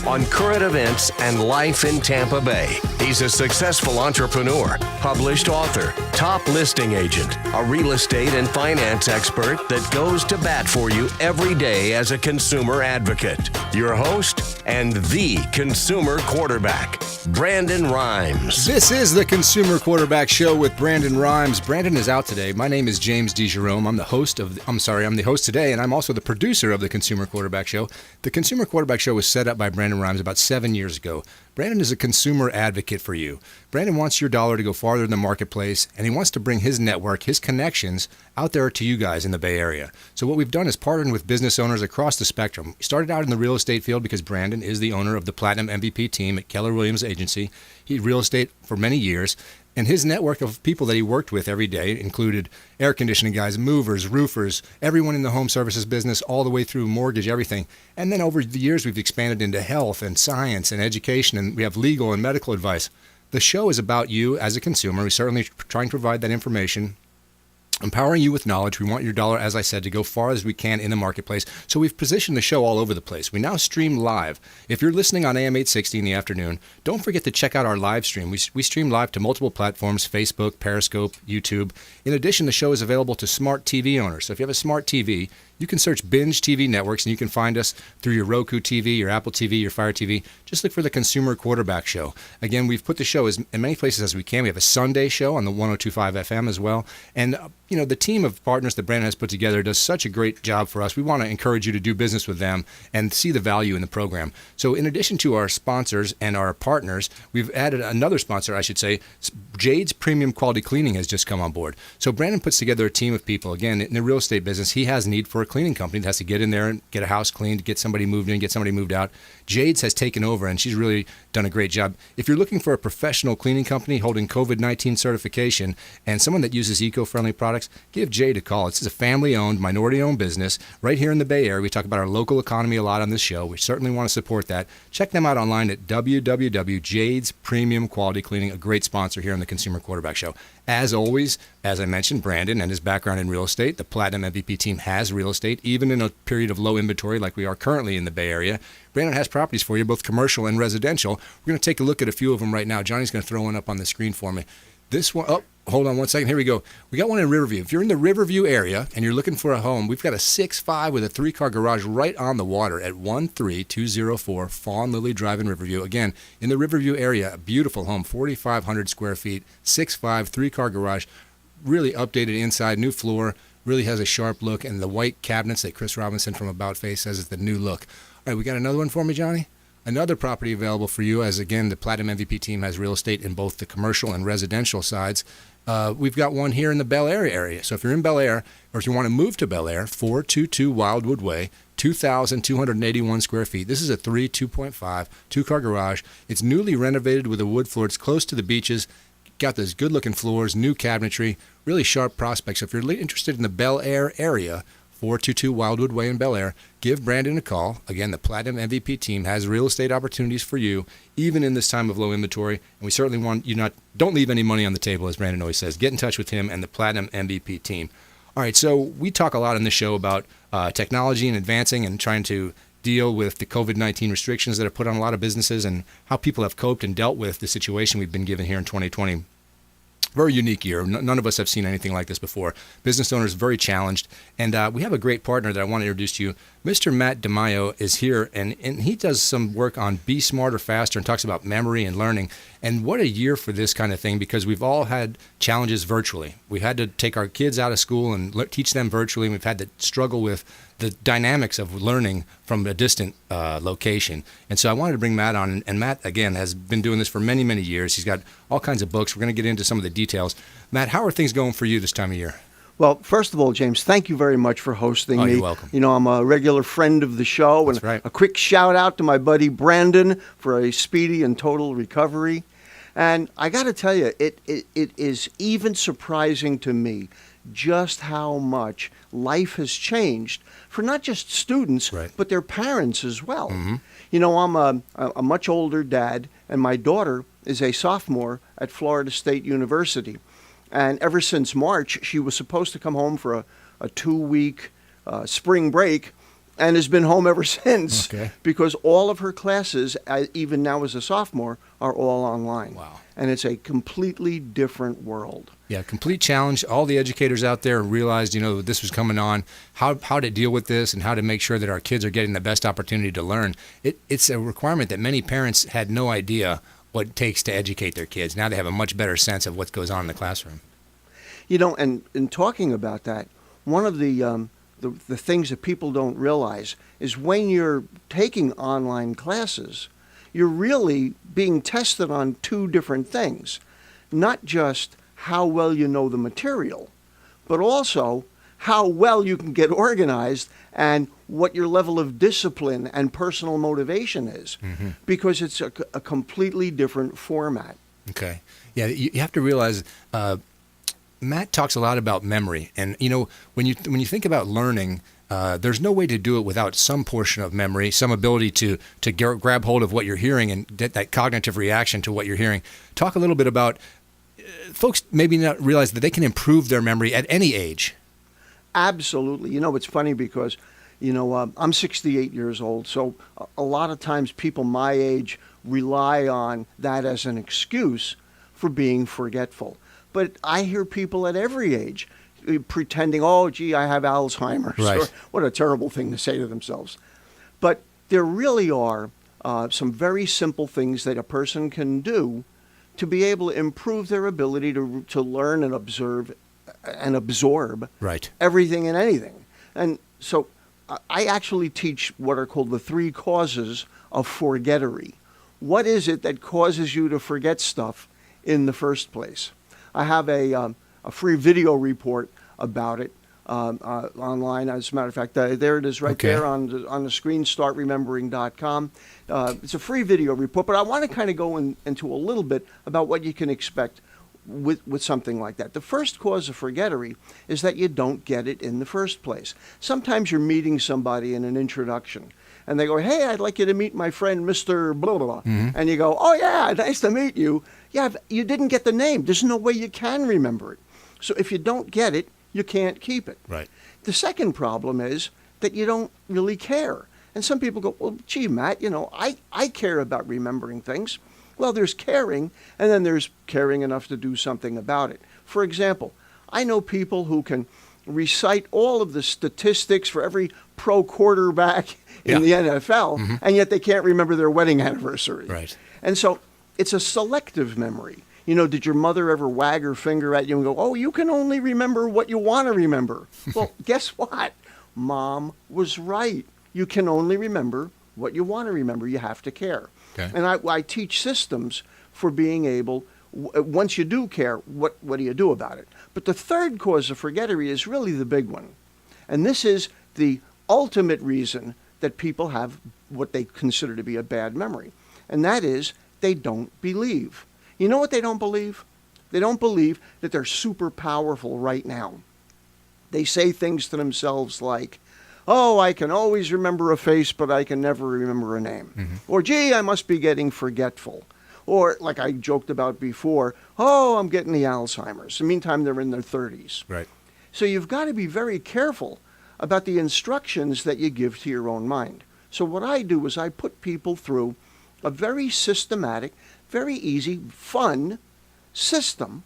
on current events and life in Tampa Bay. He's a successful entrepreneur, published author, top listing agent, a real estate and finance expert that goes to bat for you every day as a consumer advocate. Your host and the consumer quarterback, Brandon Rhymes. This is the Consumer Quarterback Show with Brandon Rhymes. Brandon is out today. My name is James DeJerome. I'm the host today, and I'm also the producer of the Consumer Quarterback Show. The Consumer Quarterback Show was set up by Brandon Rhymes about 7 years ago. Brandon is a consumer advocate for you. Brandon wants your dollar to go farther in the marketplace, and he wants to bring his network, his connections, out there to you guys in the Bay Area. So what we've done is partnered with business owners across the spectrum. We started out in the real estate field because Brandon is the owner of the Platinum MVP team at Keller Williams Agency. He real estate for many years. And his network of people that he worked with every day included air conditioning guys, movers, roofers, everyone in the home services business, all the way through mortgage, everything. And then over the years, we've expanded into health and science and education, and we have legal and medical advice. The show is about you as a consumer. We're certainly trying to provide that information, empowering you with knowledge. We want your dollar, as I said, to go far as we can in the marketplace. So we've positioned the show all over the place. We now stream live. If you're listening on AM 860 in the afternoon, don't forget to check out our live stream. We stream live to multiple platforms, Facebook, Periscope, YouTube. In addition, the show is available to smart TV owners. So if you have a smart TV, you can search Binge TV Networks, and you can find us through your Roku TV, your Apple TV, your Fire TV. Just look for the Consumer Quarterback Show. Again, we've put the show in many places as we can. We have a Sunday show on the 102.5 FM as well. And, the team of partners that Brandon has put together does such a great job for us. We want to encourage you to do business with them and see the value in the program. So in addition to our sponsors and our partners, we've added another sponsor, I should say. Jade's Premium Quality Cleaning has just come on board. So Brandon puts together a team of people. Again, in the real estate business, he has need for a cleaning company that has to get in there and get a house cleaned, get somebody moved in, get somebody moved out. Jade's has taken over, and she's really done a great job. If you're looking for a professional cleaning company holding COVID-19 certification and someone that uses eco-friendly products, give Jade a call. This is a family-owned, minority-owned business right here in the Bay Area. We talk about our local economy a lot on this show. We certainly want to support that. Check them out online at www.Jade's Premium Quality Cleaning, a great sponsor here on the Consumer Quarterback Show. As always, as I mentioned, Brandon and his background in real estate, the Platinum MVP team has real estate, even in a period of low inventory like we are currently in the Bay Area. Brandon has properties for you, both commercial and residential. We're going to take a look at a few of them right now. Johnny's going to throw one up on the screen for me. This one, hold on one second. Here we go. We got one in Riverview. If you're in the Riverview area and you're looking for a home, we've got a 6.5 with a 3-car garage right on the water at 13204 Fawn Lily Drive in Riverview. Again, in the Riverview area, a beautiful home, 4,500 square feet, 6.5, 3-car garage, really updated inside, new floor, really has a sharp look, and the white cabinets that Chris Robinson from About Face says is the new look. All right, we got another one for me, Johnny? Another property available for you, as again, the Platinum MVP team has real estate in both the commercial and residential sides. We've got one here in the Bel Air area. So if you're in Bel Air, or if you want to move to Bel Air, 422 Wildwood Way, 2,281 square feet. This is a 2.5, 2-car garage. It's newly renovated with a wood floor. It's close to the beaches. Got those good-looking floors, new cabinetry, really sharp prospects. So if you're interested in the Bel Air area, 422 Wildwood Way in Bel Air, give Brandon a call. Again, the Platinum MVP team has real estate opportunities for you, even in this time of low inventory. And we certainly want you don't leave any money on the table, as Brandon always says. Get in touch with him and the Platinum MVP team. All right, so we talk a lot on this show about technology and advancing and trying to deal with the COVID-19 restrictions that are put on a lot of businesses and how people have coped and dealt with the situation we've been given here in 2020. Very unique year. None of us have seen anything like this before. Business owners very challenged. And we have a great partner that I want to introduce to you. Mr. Matt DiMaio is here, and he does some work on Be Smarter, Faster, and talks about memory and learning. And what a year for this kind of thing, because we've all had challenges virtually. We had to take our kids out of school and teach them virtually, and we've had to struggle with the dynamics of learning from a distant location. And so I wanted to bring Matt on, and Matt, again, has been doing this for many, many years. He's got all kinds of books. We're going to get into some of the details. Matt, how are things going for you this time of year? Well, first of all, James, thank you very much for hosting me. You're welcome. I'm a regular friend of the show. That's and right. A quick shout out to my buddy Brandon for a speedy and total recovery. And I got to tell you, it is even surprising to me just how much life has changed for not just students, right, but their parents as well. Mm-hmm. I'm a much older dad, and my daughter is a sophomore at Florida State University. And ever since March, she was supposed to come home for a 2-week spring break. and has been home ever since. Okay. Because all of her classes, even now as a sophomore, are all online. Wow. And it's a completely different world. Yeah, complete challenge. All the educators out there realized, this was coming on, how to deal with this and how to make sure that our kids are getting the best opportunity to learn. It's a requirement that many parents had no idea what it takes to educate their kids. Now they have a much better sense of what goes on in the classroom. And in talking about that, one of the things that people don't realize is when you're taking online classes, you're really being tested on two different things. Not just how well you know the material, but also how well you can get organized and what your level of discipline and personal motivation is, because it's a completely different format. Okay. Yeah, you have to realize Matt talks a lot about memory, and when you think about learning, there's no way to do it without some portion of memory, some ability to grab hold of what you're hearing and get that cognitive reaction to what you're hearing. Talk a little bit about folks maybe not realize that they can improve their memory at any age. Absolutely. It's funny because, I'm 68 years old, so a lot of times people my age rely on that as an excuse for being forgetful. But I hear people at every age pretending, oh, gee, I have Alzheimer's. Right. Or, what a terrible thing to say to themselves. But there really are some very simple things that a person can do to be able to improve their ability to learn and observe and absorb Right. everything and anything. And so I actually teach what are called the 3 causes of forgettery. What is it that causes you to forget stuff in the first place? I have a free video report about it online. As a matter of fact, there it is right Okay. there on the screen, startremembering.com. It's a free video report, but I want to kind of go into a little bit about what you can expect with something like that. The first cause of forgettery is that you don't get it in the first place. Sometimes you're meeting somebody in an introduction, and they go, hey, I'd like you to meet my friend, Mr. Blah, blah, blah. And you go, oh, yeah, nice to meet you. Yeah, you didn't get the name. There's no way you can remember it. So if you don't get it, you can't keep it. Right. The second problem is that you don't really care. And some people go, well, gee, Matt, I care about remembering things. Well, there's caring, and then there's caring enough to do something about it. For example, I know people who can recite all of the statistics for every pro quarterback in the NFL, and yet they can't remember their wedding anniversary. Right. And so it's a selective memory. Did your mother ever wag her finger at you and go, oh, you can only remember what you want to remember? Well, guess what? Mom was right. You can only remember what you want to remember. You have to care. Okay. And I teach systems for being able, once you do care, what do you do about it? But the third cause of forgettery is really the big one. And this is the ultimate reason that people have what they consider to be a bad memory. And that is they don't believe. You know what they don't believe? They don't believe that they're super powerful right now. They say things to themselves like, oh, I can always remember a face, but I can never remember a name. Or, gee, I must be getting forgetful. Or, like I joked about before, oh, I'm getting the Alzheimer's. In the meantime, they're in their 30s. Right. So you've got to be very careful about the instructions that you give to your own mind. So what I do is I put people through a very systematic, very easy, fun system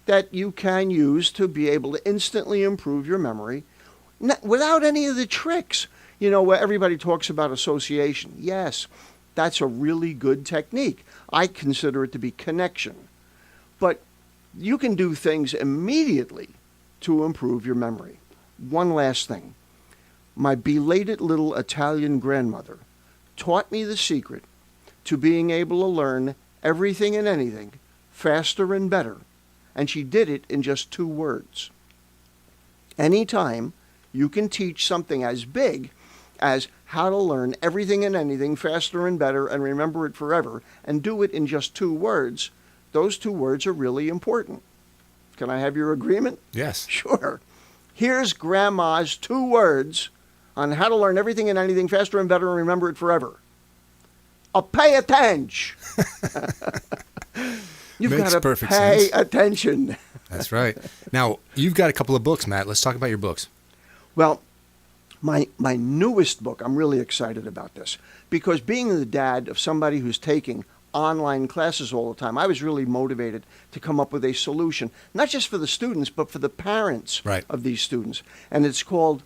that you can use to be able to instantly improve your memory without any of the tricks. Where everybody talks about association. Yes, that's a really good technique. I consider it to be connection. But you can do things immediately to improve your memory. One last thing. My belated little Italian grandmother taught me the secret to being able to learn everything and anything faster and better. And she did it in just 2 words. Anytime you can teach something as big as how to learn everything and anything faster and better and remember it forever and do it in just 2 words, those 2 words are really important. Can I have your agreement? Yes. Sure. Here's Grandma's 2 words on how to learn everything and anything faster and better and remember it forever. Pay attention. You've Makes got to perfect pay sense. attention. That's right. Now, you've got a couple of books, Matt. Let's talk about your books. Well, My newest book, I'm really excited about this because being the dad of somebody who's taking online classes all the time, I was really motivated to come up with a solution, not just for the students, but for the parents Right. of these students. And it's called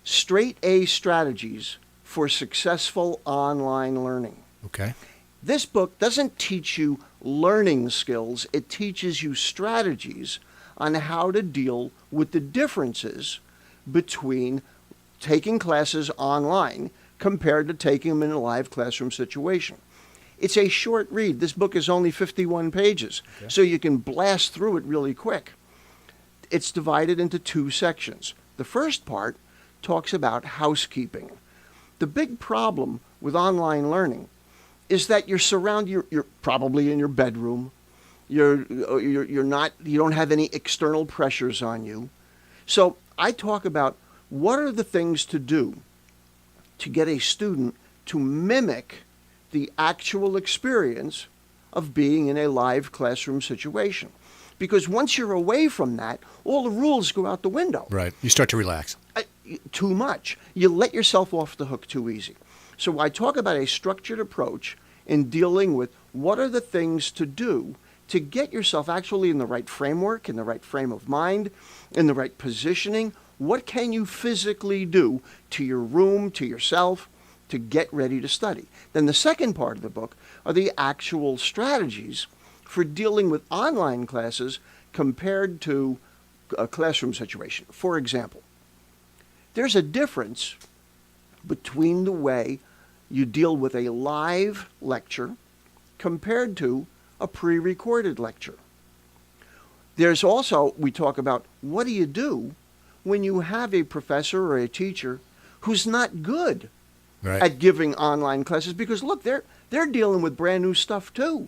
Straight A Strategies for Successful Online Learning. Okay. This book doesn't teach you learning skills, it teaches you strategies on how to deal with the differences between taking classes online compared to taking them in a live classroom situation. It's a short read. This book is only 51 pages, so you can blast through it really quick. It's divided into two sections. The first part talks about housekeeping. The big problem with online learning is that you're probably in your bedroom. You don't have any external pressures on you. So I talk about what are the things to do to get a student to mimic the actual experience of being in a live classroom situation. Because once you're away from that, all the rules go out the window. Right. You start to relax. Too much. You let yourself off the hook too easy. So I talk about a structured approach in dealing with what are the things to do to get yourself actually in the right framework, in the right frame of mind, in the right positioning. What can you physically do to your room, to yourself, to get ready to study? Then the second part of the book are the actual strategies for dealing with online classes compared to a classroom situation. For example, there's a difference between the way you deal with a live lecture compared to a pre-recorded lecture. There's also, we talk about what do you do when you have a professor or a teacher who's not good Right. at giving online classes, because look, they're dealing with brand new stuff too.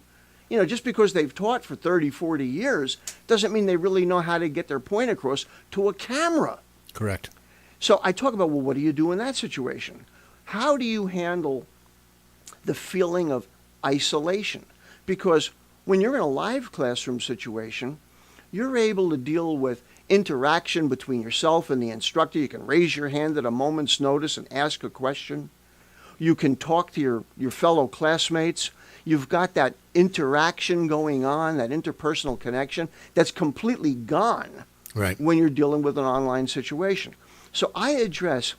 Just because they've taught for 30, 40 years doesn't mean they really know how to get their point across to a camera. Correct. So I talk about, well, what do you do in that situation? How do you handle the feeling of isolation? Because when you're in a live classroom situation, you're able to deal with interaction between yourself and the instructor. You can raise your hand at a moment's notice and ask a question. You can talk to your fellow classmates. You've got that interaction going on, that interpersonal connection that's completely gone Right. when you're dealing with an online situation. So I address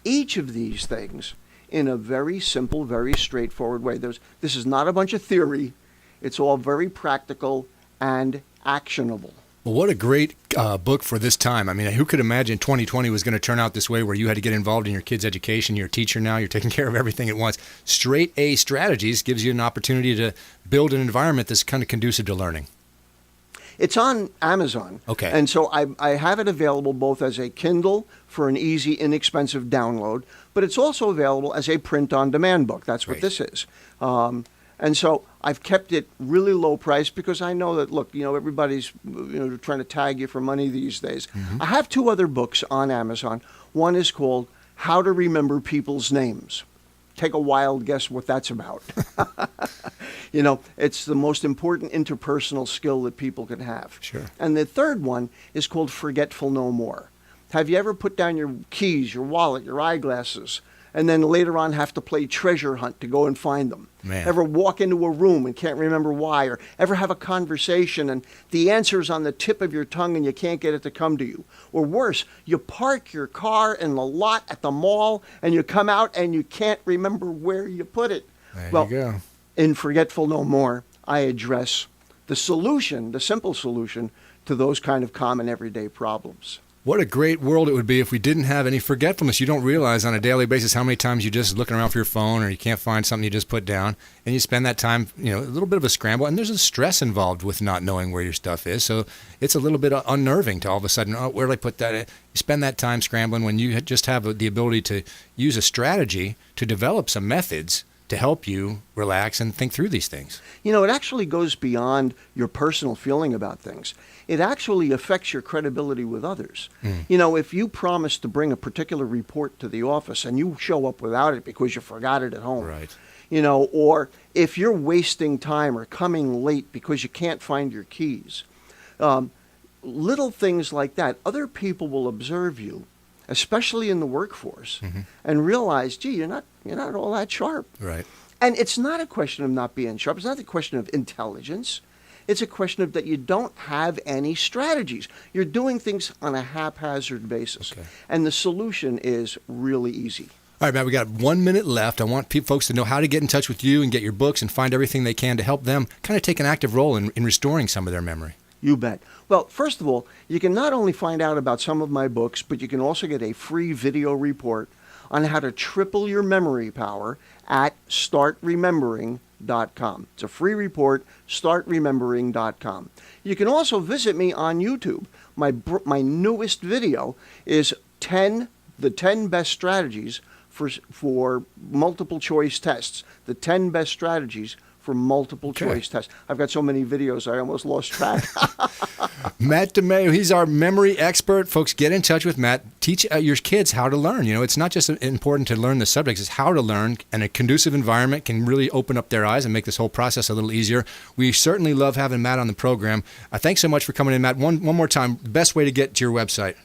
each of these things in a very simple, very straightforward way. This is not a bunch of theory. It's all very practical and actionable. Well, what a great book for this time. I mean, who could imagine 2020 was going to turn out this way, where you had to get involved in your kids' education? You're a teacher now. You're taking care of everything at once. Straight A Strategies gives you an opportunity to build an environment that's kind of conducive to learning. It's on Amazon. Okay. And so I have it available both as a Kindle for an easy, inexpensive download, but it's also available as a print-on-demand book. That's what Great. this is. And so I've kept it really low price because I know that, look, everybody's trying to tag you for money these days. I have two other books on Amazon. One is called How to Remember People's Names. Take a wild guess what that's about. It's the most important interpersonal skill that people can have. Sure. And the third one is called Forgetful No More. Have you ever put down your keys, your wallet, your eyeglasses, and then later on have to play treasure hunt to go and find them? Man. Ever walk into a room and can't remember why? Or ever have a conversation and the answer's on the tip of your tongue and you can't get it to come to you? Or worse, you park your car in the lot at the mall and you come out and you can't remember where you put it. There Well, you go. in Forgetful No More, I address the solution, the simple solution to those kind of common everyday problems. What a great world it would be if we didn't have any forgetfulness. You don't realize on a daily basis how many times you're just looking around for your phone or you can't find something you just put down, and you spend that time, a little bit of a scramble, and there's a stress involved with not knowing where your stuff is. So it's a little bit unnerving to all of a sudden, where did I put that? You spend that time scrambling when you just have the ability to use a strategy to develop some methods to help you relax and think through these things. It actually goes beyond your personal feeling about things. It actually affects your credibility with others. If you promise to bring a particular report to the office and you show up without it because you forgot it at home, Right. Or if you're wasting time or coming late because you can't find your keys, little things like that, other people will observe you especially in the workforce, and realize, gee, you're not all that sharp. Right. And it's not a question of not being sharp. It's not a question of intelligence. It's a question of that you don't have any strategies. You're doing things on a haphazard basis. Okay. And the solution is really easy. All right, Matt, we got 1 minute left. I want folks to know how to get in touch with you and get your books and find everything they can to help them kind of take an active role in restoring some of their memory. You bet. Well, first of all, you can not only find out about some of my books, but you can also get a free video report on how to triple your memory power at startremembering.com. It's a free report, startremembering.com. You can also visit me on YouTube. My newest video is the 10 best strategies for multiple choice tests. The 10 best strategies for multiple choice tests. I've got so many videos I almost lost track. Matt DiMaio, he's our memory expert. Folks, get in touch with Matt. Teach your kids how to learn. You know, it's not just important to learn the subjects, it's how to learn, and a conducive environment can really open up their eyes and make this whole process a little easier. We certainly love having Matt on the program. Thanks so much for coming in, Matt. One more time, best way to get to your website.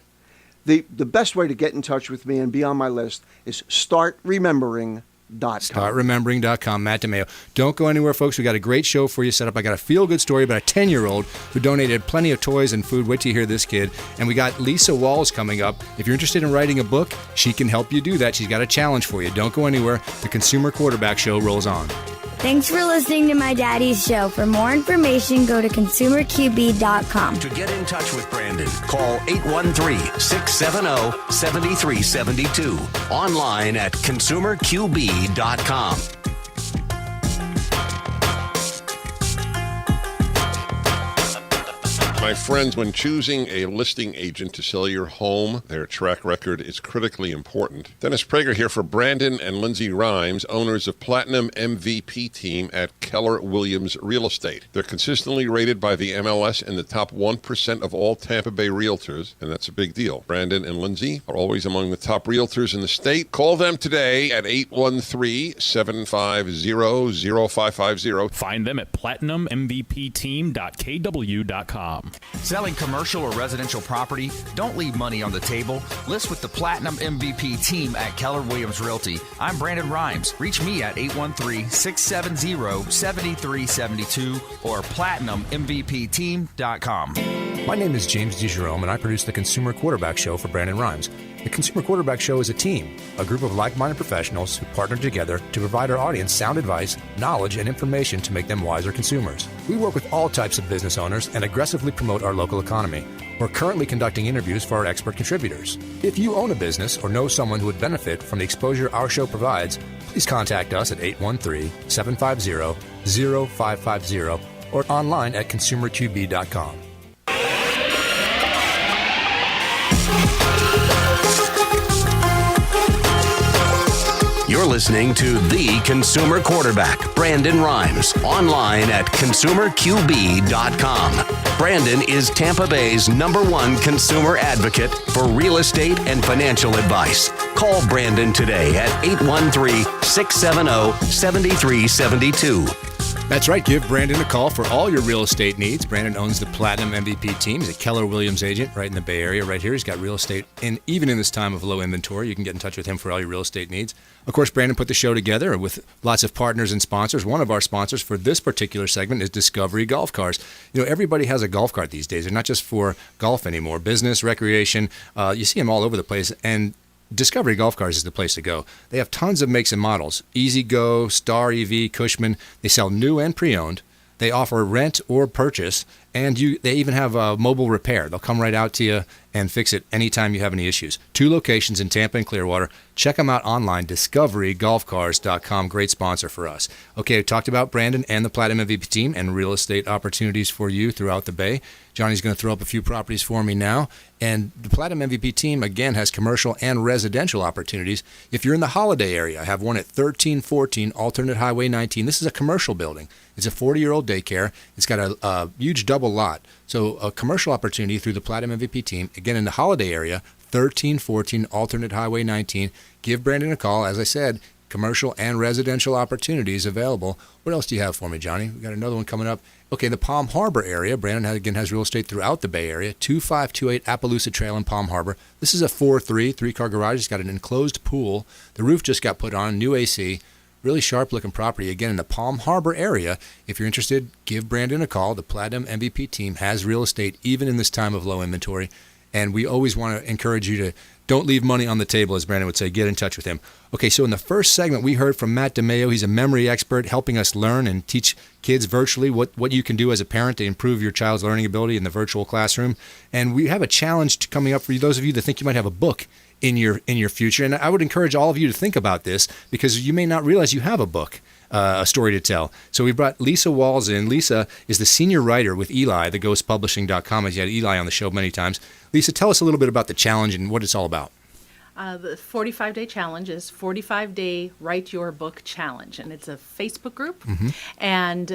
The best way to get in touch with me and be on my list is startremembering.com. Startremembering.com, Matt DiMaio. Don't go anywhere, folks. We got a great show for you set up. I got a feel-good story about a 10-year-old who donated plenty of toys and food. Wait till you hear this kid. And we got Lisa Walls coming up. If you're interested in writing a book, she can help you do that. She's got a challenge for you. Don't go anywhere. The Consumer Quarterback Show rolls on. Thanks for listening to my daddy's show. For more information, go to consumerqb.com. To get in touch with Brandon, call 813-670-7372. Online at consumerqb.com. My friends, when choosing a listing agent to sell your home, their track record is critically important. Dennis Prager here for Brandon and Lindsay Rhymes, owners of Platinum MVP Team at Keller Williams Real Estate. They're consistently rated by the MLS in the top 1% of all Tampa Bay realtors, and that's a big deal. Brandon and Lindsay are always among the top realtors in the state. Call them today at 813-750-0550. Find them at platinummvpteam.kw.com. Selling commercial or residential property? Don't leave money on the table. List with the Platinum MVP team at Keller Williams Realty. I'm Brandon Rhymes. Reach me at 813-670-7372 or platinummvpteam.com. My name is James DeJerome, and I produce the Consumer Quarterback Show for Brandon Rhymes. The Consumer Quarterback Show is a team, a group of like-minded professionals who partner together to provide our audience sound advice, knowledge, and information to make them wiser consumers. We work with all types of business owners and aggressively promote our local economy. We're currently conducting interviews for our expert contributors. If you own a business or know someone who would benefit from the exposure our show provides, please contact us at 813-750-0550 or online at consumerqb.com. You're listening to The Consumer Quarterback, Brandon Rhymes, online at consumerqb.com. Brandon is Tampa Bay's #1 consumer advocate for real estate and financial advice. Call Brandon today at 813-670-7372. That's right. Give Brandon a call for all your real estate needs. Brandon owns the Platinum MVP team. He's a Keller Williams agent right in the Bay Area right here. He's got real estate, and even in this time of low inventory, you can get in touch with him for all your real estate needs. Of course, Brandon put the show together with lots of partners and sponsors. One of our sponsors for this particular segment is Discovery Golf Cars. You know, everybody has a golf cart these days. They're not just for golf anymore. Business, recreation, you see them all over the place, and Discovery Golf Cars is the place to go. They have tons of makes and models. Easy Go, Star EV, Cushman. They sell new and pre-owned. They offer rent or purchase, and they even have mobile repair. They'll come right out to you and fix it anytime you have any issues. 2 locations in Tampa and Clearwater. Check them out online, discoverygolfcars.com. Great sponsor for us. Okay, I talked about Brandon and the Platinum MVP team and real estate opportunities for you throughout the Bay. Johnny's going to throw up a few properties for me now. And the Platinum MVP team, again, has commercial and residential opportunities. If you're in the Holiday area, I have one at 1314 Alternate Highway 19. This is a commercial building. It's a 40-year-old daycare. It's got a huge double lot. So a commercial opportunity through the Platinum MVP team. Again, in the Holiday area, 1314 Alternate Highway 19. Give Brandon a call. As I said, commercial and residential opportunities available. What else do you have for me, Johnny? We got another one coming up. Okay, the Palm Harbor area. Brandon, again, has real estate throughout the Bay Area. 2528 Appaloosa Trail in Palm Harbor. This is a 3-car garage. It's got an enclosed pool. The roof just got put on, new AC. Really sharp-looking property. Again, in the Palm Harbor area. If you're interested, give Brandon a call. The Platinum MVP team has real estate, even in this time of low inventory. And we always want to encourage you to don't leave money on the table, as Brandon would say. Get in touch with him. Okay, so in the first segment, we heard from Matt DiMaio. He's a memory expert helping us learn and teach kids virtually what you can do as a parent to improve your child's learning ability in the virtual classroom. And we have a challenge coming up for you, those of you that think you might have a book in your future. And I would encourage all of you to think about this, because you may not realize you have a book. A story to tell. So we brought Lisa Walls in. Lisa is the senior writer with Eli, theghostpublishing.com, as you had Eli on the show many times. Lisa, tell us a little bit about the challenge and what it's all about. The 45-day challenge is 45-day Write Your Book Challenge, and it's a Facebook group. And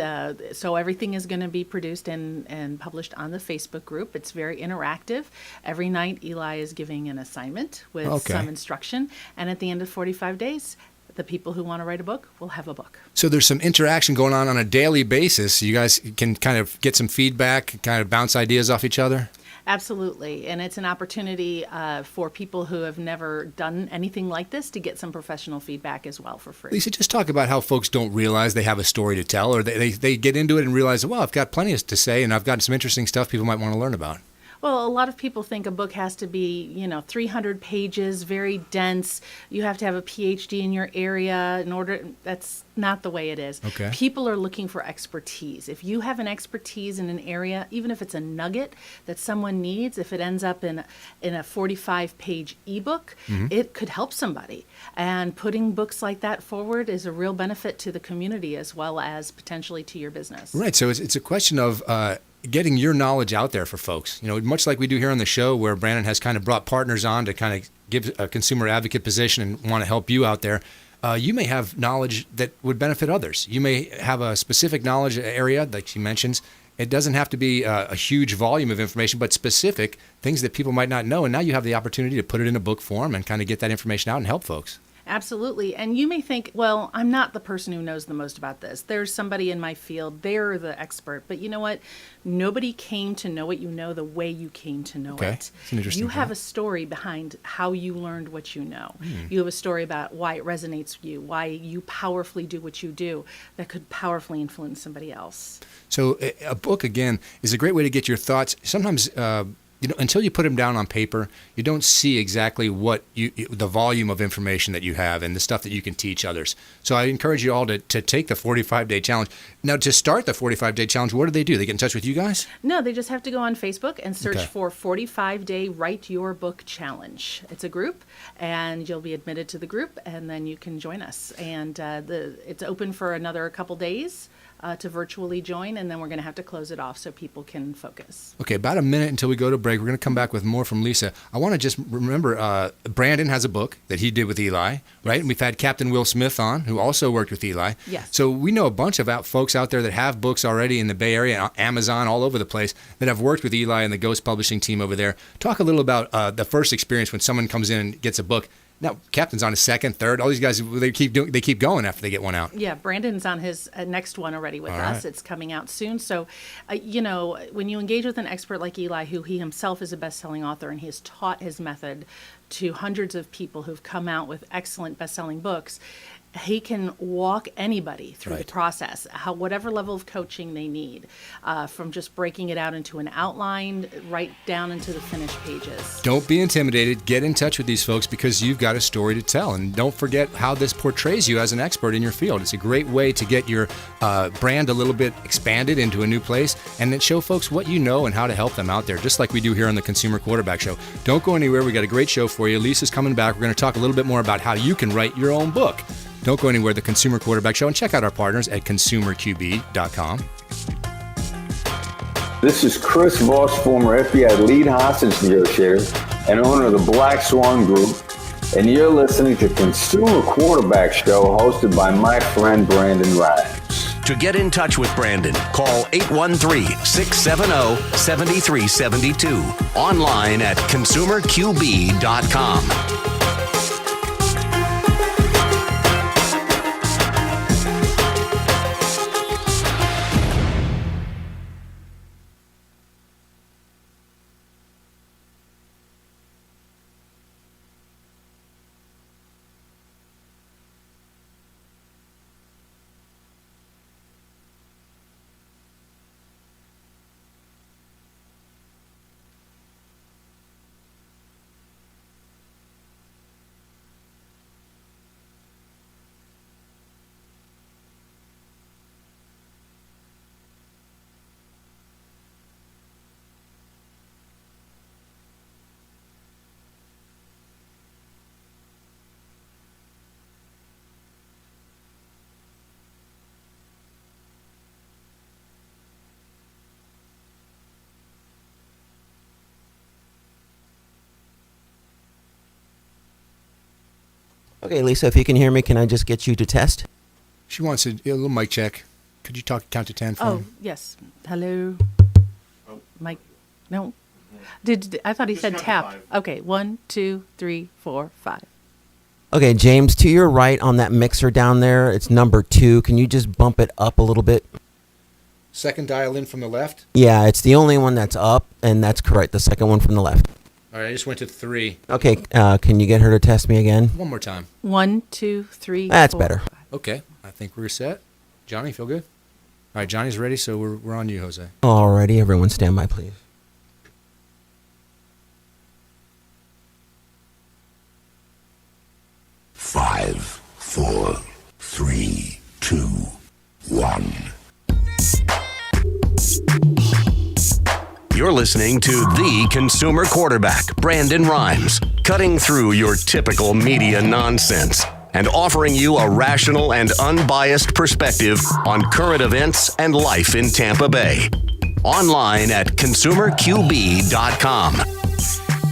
so everything is going to be produced and published on the Facebook group. It's very interactive. Every night, Eli is giving an assignment with some instruction, and at the end of 45 days, the people who want to write a book will have a book. So there's some interaction going on a daily basis. You guys can kind of get some feedback, kind of bounce ideas off each other? Absolutely. And it's an opportunity for people who have never done anything like this to get some professional feedback as well for free. Lisa, just talk about how folks don't realize they have a story to tell, or they get into it and realize, well, I've got plenty to say, and I've got some interesting stuff people might want to learn about. Well, a lot of people think a book has to be, 300 pages, very dense. You have to have a PhD in your area in order. That's not the way it is. Okay. People are looking for expertise. If you have an expertise in an area, even if it's a nugget that someone needs, if it ends up in a 45-page ebook, it could help somebody. And putting books like that forward is a real benefit to the community as well as potentially to your business. Right. So it's a question of getting your knowledge out there for folks. Much like we do here on the show, where Brandon has kind of brought partners on to kind of give a consumer advocate position and want to help you out there. You may have knowledge that would benefit others. You may have a specific knowledge area, like she mentions. It doesn't have to be a huge volume of information, but specific things that people might not know. And now you have the opportunity to put it in a book form and kind of get that information out and help folks. Absolutely. And you may think, well, I'm not the person who knows the most about this. There's somebody in my field. They're the expert. But you know what? Nobody came to know what you know the way you came to know it. That's an interesting You have point. a story behind how you learned what you know. You have a story about why it resonates with you, why you powerfully do what you do that could powerfully influence somebody else. So a book, again, is a great way to get your thoughts. Sometimes until you put them down on paper, you don't see exactly what the volume of information that you have and the stuff that you can teach others. So I encourage you all to take the 45-day challenge. Now, to start the 45-day challenge, what do? They get in touch with you guys? No, they just have to go on Facebook and search for 45-day Write Your Book Challenge. It's a group, and you'll be admitted to the group, and then you can join us. And it's open for another couple days to virtually join, and then we're going to have to close it off so people can focus. Okay, about a minute until we go to break. We're going to come back with more from Lisa. I want to just remember, Brandon has a book that he did with Eli, right? And we've had Captain Will Smith on, who also worked with Eli. Yes. So we know a bunch of folks out there that have books already in the Bay Area, Amazon, all over the place, that have worked with Eli and the Ghost Publishing team over there. Talk a little about the first experience when someone comes in and gets a book. Now, Captain's on his second, third. All these guys, they keep going after they get one out. Yeah, Brandon's on his next one already with us. It's coming out soon. So, when you engage with an expert like Eli, who he himself is a best-selling author, and he has taught his method to hundreds of people who've come out with excellent best-selling books, he can walk anybody through the process, whatever level of coaching they need, from just breaking it out into an outline right down into the finished pages. Don't be intimidated. Get in touch with these folks because you've got a story to tell. And don't forget how this portrays you as an expert in your field. It's a great way to get your brand a little bit expanded into a new place and then show folks what you know and how to help them out there, just like we do here on the Consumer Quarterback Show. Don't go anywhere. We got a great show for you. Lisa's coming back. We're going to talk a little bit more about how you can write your own book. Don't go anywhere, the Consumer Quarterback Show, and check out our partners at consumerqb.com. This is Chris Voss, former FBI lead hostage negotiator and owner of the Black Swan Group, and you're listening to Consumer Quarterback Show hosted by my friend Brandon Rhymes. To get in touch with Brandon, call 813-670-7372. Online at consumerqb.com. Okay, Lisa, if you can hear me, can I just get you to test? She wants a little mic check. Could you count to 10 for me? Yes. Hello. Mike. No. I thought he said tap. Okay. 1, 2, 3, 4, 5. Okay, James, to your right on that mixer down there, it's number 2. Can you just bump it up a little bit? Second dial in from the left? Yeah, it's the only one that's up, and that's correct. The second one from the left. All right, I just went to 3. Okay, can you get her to test me again? One more time. 1, 2, 3. That's 4, better. 5. Okay, I think we're set. Johnny, feel good? All right, Johnny's ready, so we're on you, Jose. Alrighty, everyone stand by, please. Five, 4, 3, 2, 1. You're listening to the consumer quarterback, Brandon Rhymes, cutting through your typical media nonsense and offering you a rational and unbiased perspective on current events and life in Tampa Bay. Online at consumerqb.com.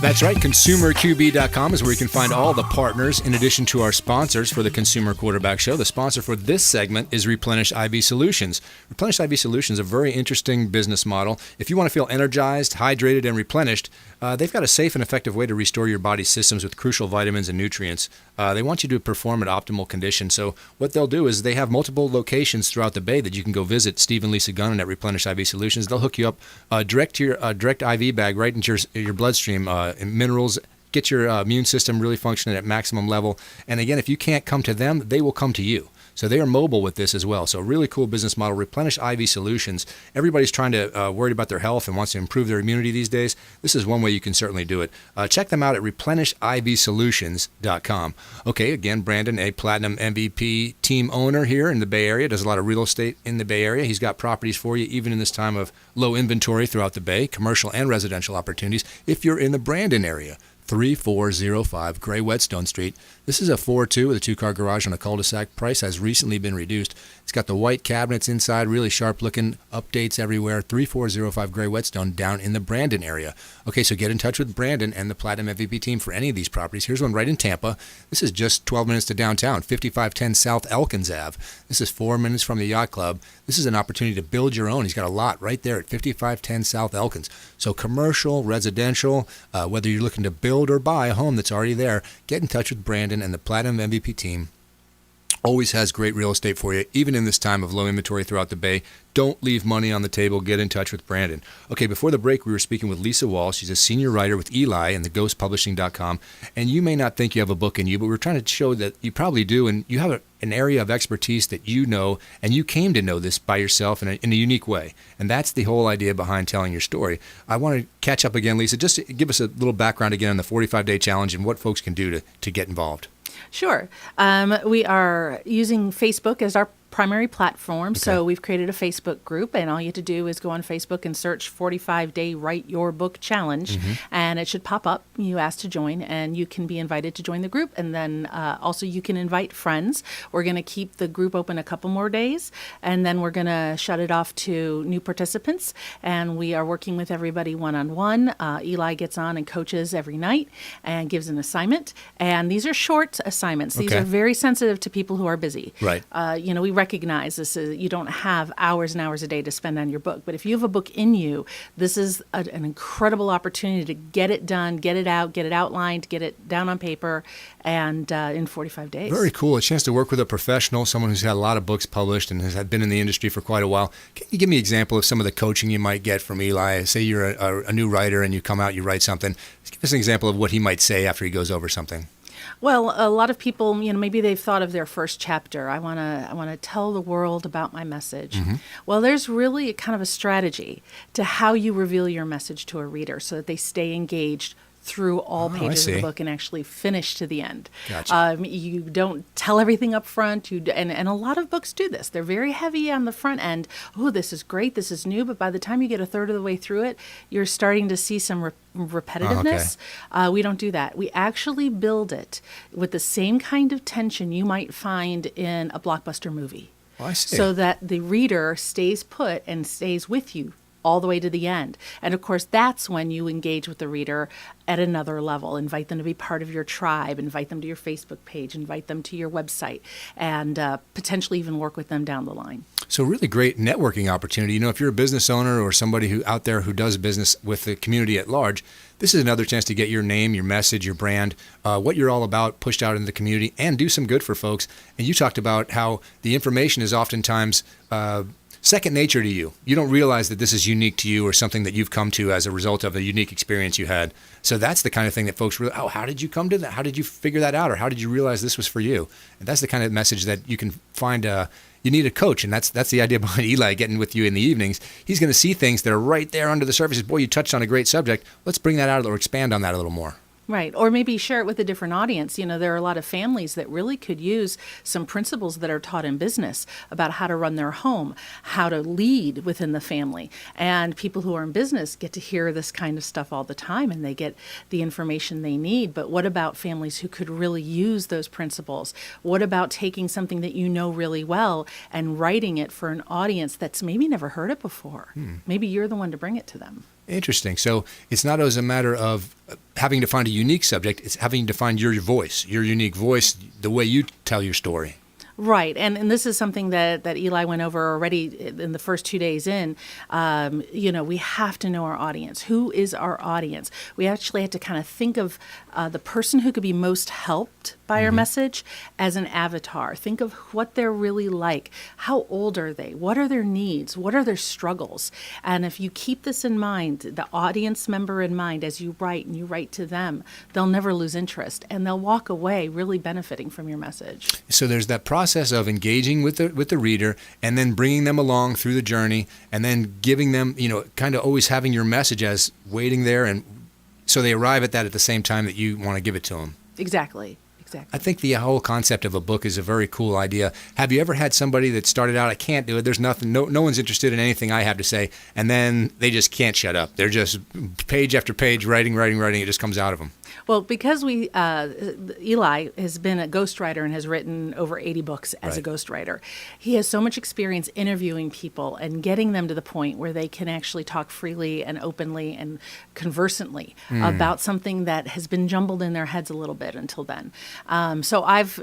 That's right. ConsumerQB.com is where you can find all the partners in addition to our sponsors for the Consumer Quarterback Show. The sponsor for this segment is Replenish IV Solutions. Replenish IV Solutions is a very interesting business model. If you want to feel energized, hydrated, and replenished, they've got a safe and effective way to restore your body's systems with crucial vitamins and nutrients. They want you to perform at optimal condition. So what they'll do is they have multiple locations throughout the Bay that you can go visit. Steve and Lisa Gunnan at Replenish IV Solutions. They'll hook you up direct to your direct IV bag right into your bloodstream. Minerals, get your immune system really functioning at maximum level. And again, if you can't come to them, they will come to you. So they are mobile with this as well. So really cool business model. Replenish IV Solutions. Everybody's trying to worry about their health and wants to improve their immunity these days. This is one way you can certainly do it. Check them out at replenishivsolutions.com. Okay, again, Brandon, a Platinum MVP team owner here in the Bay Area, does a lot of real estate in the Bay Area. He's got properties for you even in this time of low inventory throughout the Bay, commercial and residential opportunities. If you're in the Brandon area, 3405 Gray Whetstone Street. This is a 4-2 with a 2-car garage on a cul-de-sac. Price has recently been reduced. It's got the white cabinets inside, really sharp-looking, updates everywhere. 3405 Gray Whetstone down in the Brandon area. Okay, so get in touch with Brandon and the Platinum MVP team for any of these properties. Here's one right in Tampa. This is just 12 minutes to downtown, 5510 South Elkins Ave. This is 4 minutes from the Yacht Club. This is an opportunity to build your own. He's got a lot right there at 5510 South Elkins. So commercial, residential, whether you're looking to build or buy a home that's already there, get in touch with Brandon and the Platinum MVP team. Always has great real estate for you, even in this time of low inventory throughout the Bay. Don't leave money on the table. Get in touch with Brandon. Okay, before the break, we were speaking with Lisa Wall. She's a senior writer with Eli and theghostpublishing.com. And you may not think you have a book in you, but we're trying to show that you probably do, and you have an area of expertise that you know, and you came to know this by yourself in a unique way. And that's the whole idea behind telling your story. I want to catch up again, Lisa. Just to give us a little background again on the 45-day challenge and what folks can do to get involved. Sure. We are using Facebook as our primary platform. Okay. So we've created a Facebook group, and all you have to do is go on Facebook and search 45-Day Write Your Book Challenge, and it should pop up. You ask to join, and you can be invited to join the group. And then also you can invite friends. We're going to keep the group open a couple more days, and then we're going to shut it off to new participants. And we are working with everybody one-on-one. Eli gets on and coaches every night and gives an assignment. And these are short assignments. These are very sensitive to people who are busy. Right. We recognize this is, you don't have hours and hours a day to spend on your book, but if you have a book in you, this is an incredible opportunity to get it done, get it out, get it outlined, get it down on paper, and in 45 days. Very cool. A chance to work with a professional, someone who's had a lot of books published and has been in the industry for quite a while. Can you give me an example of some of the coaching you might get from Eli? Say you're a new writer and you come out, you write something. Just give us an example of what he might say after he goes over something. Well, a lot of people, maybe they've thought of their first chapter. I want to tell the world about my message. Well, there's really kind of a strategy to how you reveal your message to a reader so that they stay engaged through all pages of the book and actually finish to the end. Gotcha. You don't tell everything up front. And a lot of books do this. They're very heavy on the front end. Oh, this is great. This is new. But by the time you get a third of the way through it, you're starting to see some repetitiveness. We don't do that. We actually build it with the same kind of tension you might find in a blockbuster movie. Oh, I see. So that the reader stays put and stays with you all the way to the end. And of course, that's when you engage with the reader at another level. Invite them to be part of your tribe, invite them to your Facebook page, invite them to your website, and potentially even work with them down the line. So really great networking opportunity. If you're a business owner or somebody who out there who does business with the community at large, this is another chance to get your name, your message, your brand, what you're all about pushed out into the community and do some good for folks. And you talked about how the information is oftentimes second nature to you. You don't realize that this is unique to you or something that you've come to as a result of a unique experience you had. So that's the kind of thing that folks really, how did you come to that? How did you figure that out? Or how did you realize this was for you? And that's the kind of message that you can find. You need a coach, and that's the idea behind Eli getting with you in the evenings. He's going to see things that are right there under the surface. Boy, you touched on a great subject. Let's bring that out or expand on that a little more. Right. Or maybe share it with a different audience. There are a lot of families that really could use some principles that are taught in business about how to run their home, how to lead within the family. And people who are in business get to hear this kind of stuff all the time, and they get the information they need. But what about families who could really use those principles? What about taking something that you know really well and writing it for an audience that's maybe never heard it before? Maybe you're the one to bring it to them. Interesting. So it's not always a matter of having to find a unique subject. It's having to find your voice, your unique voice, the way you tell your story. Right. And this is something that Eli went over already in the first 2 days in. We have to know our audience. Who is our audience? We actually have to kind of think of the person who could be most helped by our message as an avatar. Think of what they're really like. How old are they? What are their needs? What are their struggles? And if you keep this in mind, the audience member in mind, as you write and you write to them, they'll never lose interest and they'll walk away really benefiting from your message. So there's that process of engaging with the reader and then bringing them along through the journey and then giving them, kind of always having your message as waiting there, and so they arrive at that at the same time that you want to give it to them. Exactly. I think the whole concept of a book is a very cool idea. Have you ever had somebody that started out, I can't do it, there's nothing, no one's interested in anything I have to say, and then they just can't shut up. They're just page after page, writing, it just comes out of them. Well, because Eli has been a ghostwriter and has written over 80 books as a ghostwriter, he has so much experience interviewing people and getting them to the point where they can actually talk freely and openly and conversantly about something that has been jumbled in their heads a little bit until then. So I've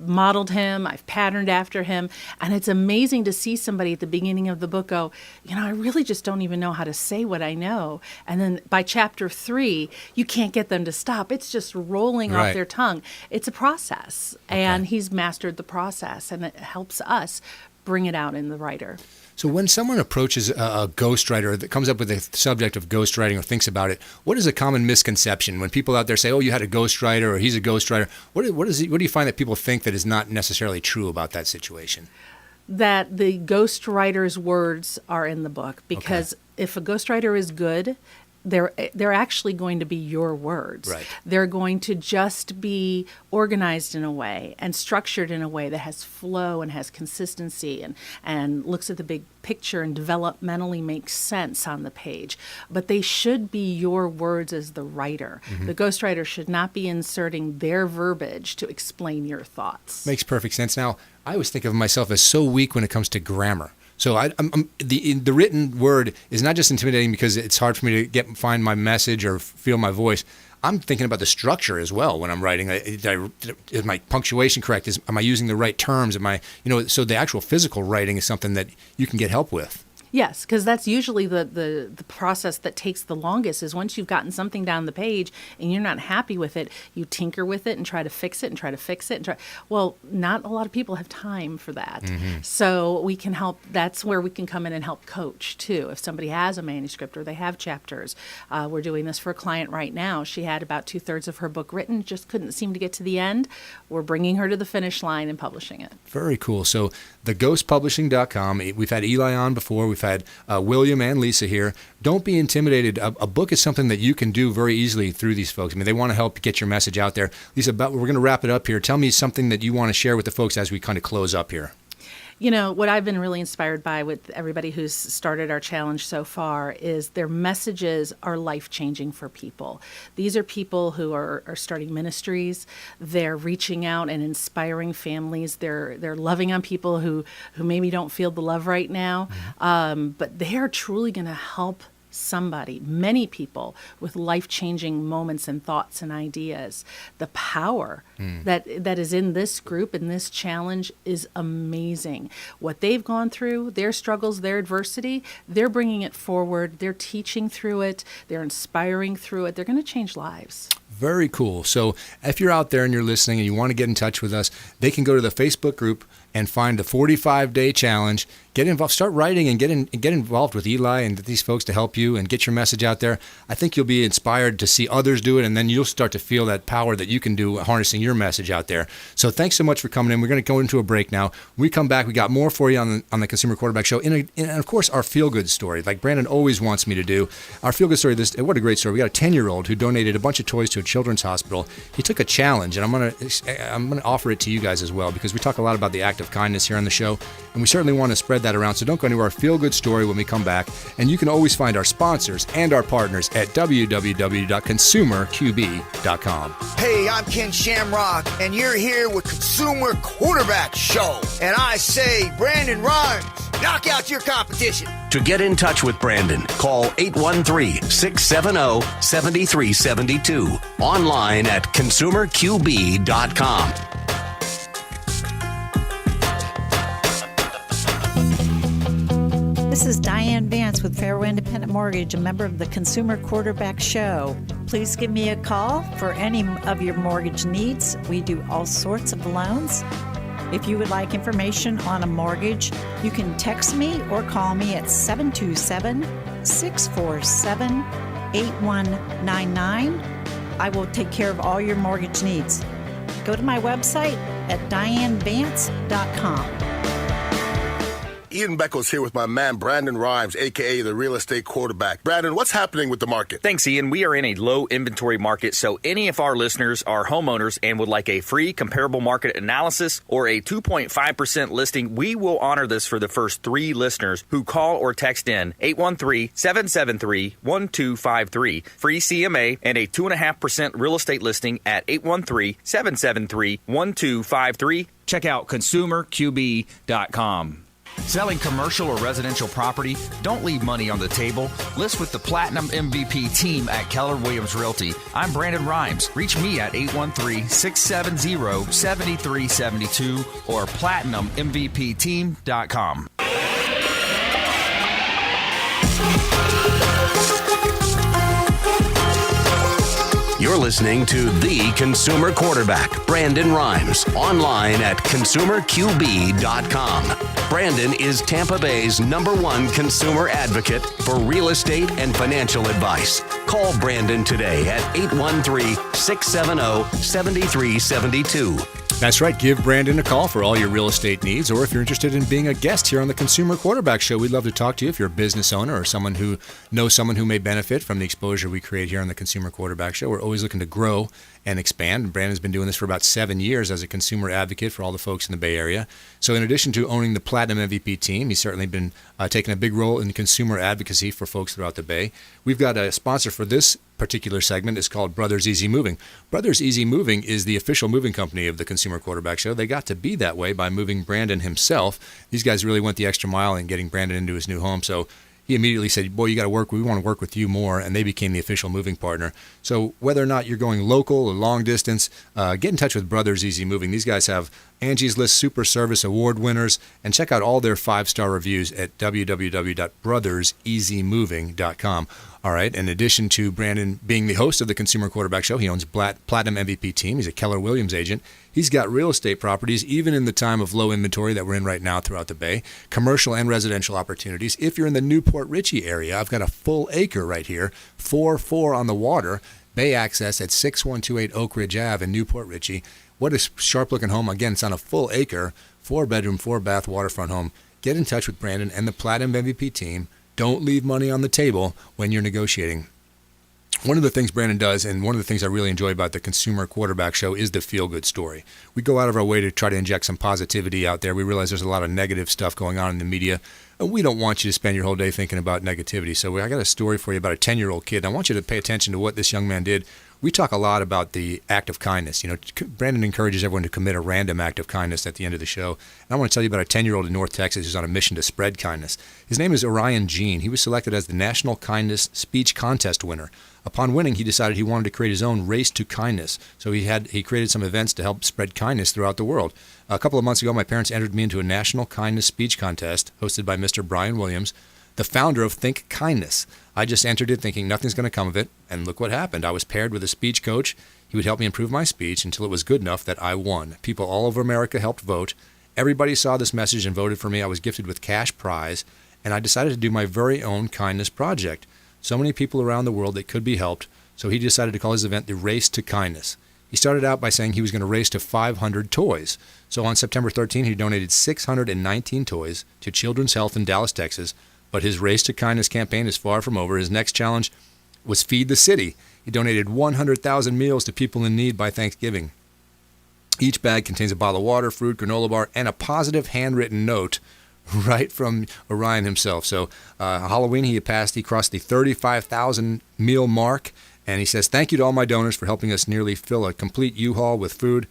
modeled him, I've patterned after him, and it's amazing to see somebody at the beginning of the book go, I really just don't even know how to say what I know. And then by chapter 3, you can't get them to stop. It's just rolling off their tongue. It's a process, and he's mastered the process, and it helps us bring it out in the writer. So when someone approaches a ghostwriter that comes up with the subject of ghostwriting or thinks about it, what is a common misconception when people out there say, "Oh, you had a ghostwriter," or "He's a ghostwriter"? What do you find that people think that is not necessarily true about that situation? That the ghostwriter's words are in the book, because if a ghostwriter is good, they're actually going to be your words. Right. They're going to just be organized in a way and structured in a way that has flow and has consistency and looks at the big picture and developmentally makes sense on the page. But they should be your words as the writer. The ghostwriter should not be inserting their verbiage to explain your thoughts. Makes perfect sense. Now, I always think of myself as so weak when it comes to grammar. So the written word is not just intimidating because it's hard for me to find my message or feel my voice. I'm thinking about the structure as well when I'm writing. Is my punctuation correct? Am I using the right terms? So the actual physical writing is something that you can get help with. Yes, because that's usually the process that takes the longest, is once you've gotten something down the page and you're not happy with it, you tinker with it and try to fix it and try to fix it. Well, not a lot of people have time for that. So we can help. That's where we can come in and help coach, too. If somebody has a manuscript or they have chapters. We're doing this for a client right now. She had about 2/3 of her book written, just couldn't seem to get to the end. We're bringing her to the finish line and publishing it. Very cool. So theghostpublishing.com. We've had Eli on before. We've had William and Lisa here. Don't be intimidated. A book is something that you can do very easily through these folks. They want to help get your message out there. Lisa, we're going to wrap it up here. Tell me something that you want to share with the folks as we kind of close up here. What I've been really inspired by with everybody who's started our challenge so far is their messages are life-changing for people. These are people who are starting ministries. They're reaching out and inspiring families. They're loving on people who maybe don't feel the love right now, but they are truly going to help somebody, many people, with life-changing moments and thoughts and ideas. The power that is in this group, in this challenge, is amazing. What they've gone through, their struggles, their adversity, they're bringing it forward. They're teaching through it. They're inspiring through it. They're going to change lives. Very cool. So if you're out there and you're listening and you want to get in touch with us, they can go to the Facebook group and find the 45-day challenge. Get involved, start writing, and get involved with Eli and these folks to help you and get your message out there. I think you'll be inspired to see others do it, and then you'll start to feel that power that you can do harnessing your message out there. So thanks so much for coming in. We're going to go into a break now. When we come back, we got more for you on the Consumer Quarterback Show, and of course our feel-good story, like Brandon always wants me to do. Our feel-good story. What a great story. We got a 10-year-old who donated a bunch of toys to a children's hospital. He took a challenge, and I'm going to offer it to you guys as well, because we talk a lot about the act of kindness here on the show, and we certainly want to spread that around. So don't go anywhere. Our feel-good story when we come back, and you can always find our sponsors and our partners at www.consumerqb.com. Hey, I'm Ken Shamrock, and you're here with Consumer Quarterback Show, and I say, Brandon Rhymes, knock out your competition. To get in touch with Brandon, call 813-670-7372. Online at consumerqb.com. This is Diane Vance with Fairway Independent Mortgage, a member of the Consumer Quarterback Show. Please give me a call for any of your mortgage needs. We do all sorts of loans. If you would like information on a mortgage, you can text me or call me at 727-647-8199. I will take care of all your mortgage needs. Go to my website at dianevance.com. Ian Beckles here with my man Brandon Rhymes, a.k.a. the real estate quarterback. Brandon, what's happening with the market? Thanks, Ian. We are in a low inventory market, so any of our listeners are homeowners and would like a free comparable market analysis or a 2.5% listing, we will honor this for the first 3 listeners who call or text in 813-773-1253. Free CMA and a 2.5% real estate listing at 813-773-1253. Check out consumerqb.com. Selling commercial or residential property? Don't leave money on the table. List with the Platinum MVP team at Keller Williams Realty. I'm Brandon Rhymes. Reach me at 813-670-7372 or platinummvpteam.com. You're listening to The Consumer Quarterback, Brandon Rhymes, online at consumerqb.com. Brandon is Tampa Bay's #1 consumer advocate for real estate and financial advice. Call Brandon today at 813-670-7372. That's right. Give Brandon a call for all your real estate needs, or if you're interested in being a guest here on the Consumer Quarterback Show, we'd love to talk to you if you're a business owner or someone who knows someone who may benefit from the exposure we create here on the Consumer Quarterback Show. We're always looking to grow and expand. Brandon's been doing this for about 7 years as a consumer advocate for all the folks in the Bay Area. So in addition to owning the Platinum MVP team, he's certainly been taking a big role in consumer advocacy for folks throughout the Bay. We've got a sponsor for this particular segment. It's called Brothers Easy Moving. Brothers Easy Moving is the official moving company of the Consumer Quarterback Show. They got to be that way by moving Brandon himself. These guys really went the extra mile in getting Brandon into his new home. So he immediately said, boy, you got to work. We want to work with you more. And they became the official moving partner. So whether or not you're going local or long distance, get in touch with Brothers Easy Moving. These guys have Angie's List Super Service Award winners, and check out all their 5-star reviews at www.brotherseasymoving.com. All right, in addition to Brandon being the host of the Consumer Quarterback Show, he owns Platinum MVP team. He's a Keller Williams agent. He's got real estate properties, even in the time of low inventory that we're in right now throughout the Bay, commercial and residential opportunities. If you're in the Newport Richey area, I've got a full acre right here, 4 on the water, Bay access at 6128 Oak Ridge Ave in Newport Richey. What a sharp-looking home. Again, it's on a full acre, 4-bedroom, 4-bath waterfront home. Get in touch with Brandon and the Platinum MVP team. Don't leave money on the table when you're negotiating. One of the things Brandon does, and one of the things I really enjoy about the Consumer Quarterback Show, is the feel-good story. We go out of our way to try to inject some positivity out there. We realize there's a lot of negative stuff going on in the media, and we don't want you to spend your whole day thinking about negativity. So I got a story for you about a 10-year-old kid. I want you to pay attention to what this young man did. We talk a lot about the act of kindness. Brandon encourages everyone to commit a random act of kindness at the end of the show. And I want to tell you about a 10-year-old in North Texas who's on a mission to spread kindness. His name is Orion Jean. He was selected as the National Kindness Speech Contest winner. Upon winning, he decided he wanted to create his own race to kindness. So he created some events to help spread kindness throughout the world. A couple of months ago, my parents entered me into a National Kindness Speech Contest hosted by Mr. Brian Williams, the founder of Think Kindness. I just entered it thinking nothing's going to come of it, and look what happened. I was paired with a speech coach. He would help me improve my speech until it was good enough that I won. People all over America helped vote. Everybody saw this message and voted for me. I was gifted with cash prize, and I decided to do my very own kindness project. So many people around the world that could be helped, so he decided to call his event the Race to Kindness. He started out by saying he was going to race to 500 toys. So on September 13, he donated 619 toys to Children's Health in Dallas, Texas. But his Race to Kindness campaign is far from over. His next challenge was Feed the City. He donated 100,000 meals to people in need by Thanksgiving. Each bag contains a bottle of water, fruit, granola bar, and a positive handwritten note right from Orion himself. So Halloween, he crossed the 35,000 meal mark, and he says, "Thank you to all my donors for helping us nearly fill a complete U-Haul with food.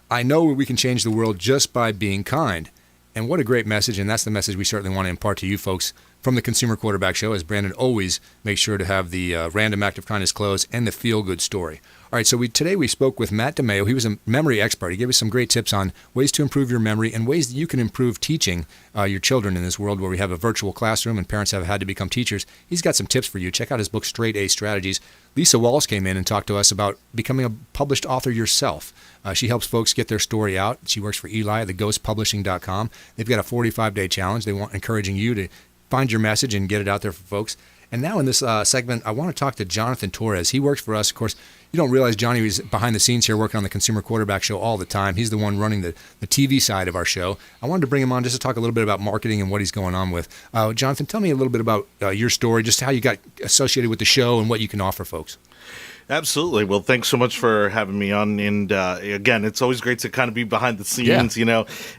I know we can change the world just by being kind." And what a great message, and that's the message we certainly want to impart to you folks from the Consumer Quarterback Show, as Brandon always makes sure to have the random act of kindness close and the feel-good story. All right, so today we spoke with Matt DiMaio. He was a memory expert. He gave us some great tips on ways to improve your memory and ways that you can improve teaching your children in this world where we have a virtual classroom and parents have had to become teachers. He's got some tips for you. Check out his book, Straight A Strategies. Lisa Walls came in and talked to us about becoming a published author yourself. She helps folks get their story out. She works for Eli at theghostpublishing.com. They've got a 45-day challenge. They want encouraging you to find your message and get it out there for folks. And now in this segment, I want to talk to Jonathan Torres. He works for us. Of course, you don't realize Johnny was behind the scenes here working on the Consumer Quarterback Show all the time. He's the one running the TV side of our show. I wanted to bring him on just to talk a little bit about marketing and what he's going on with. Jonathan, tell me a little bit about your story, just how you got associated with the show and what you can offer folks. Absolutely. Well, thanks so much for having me on. And again, it's always great to kind of be behind the scenes,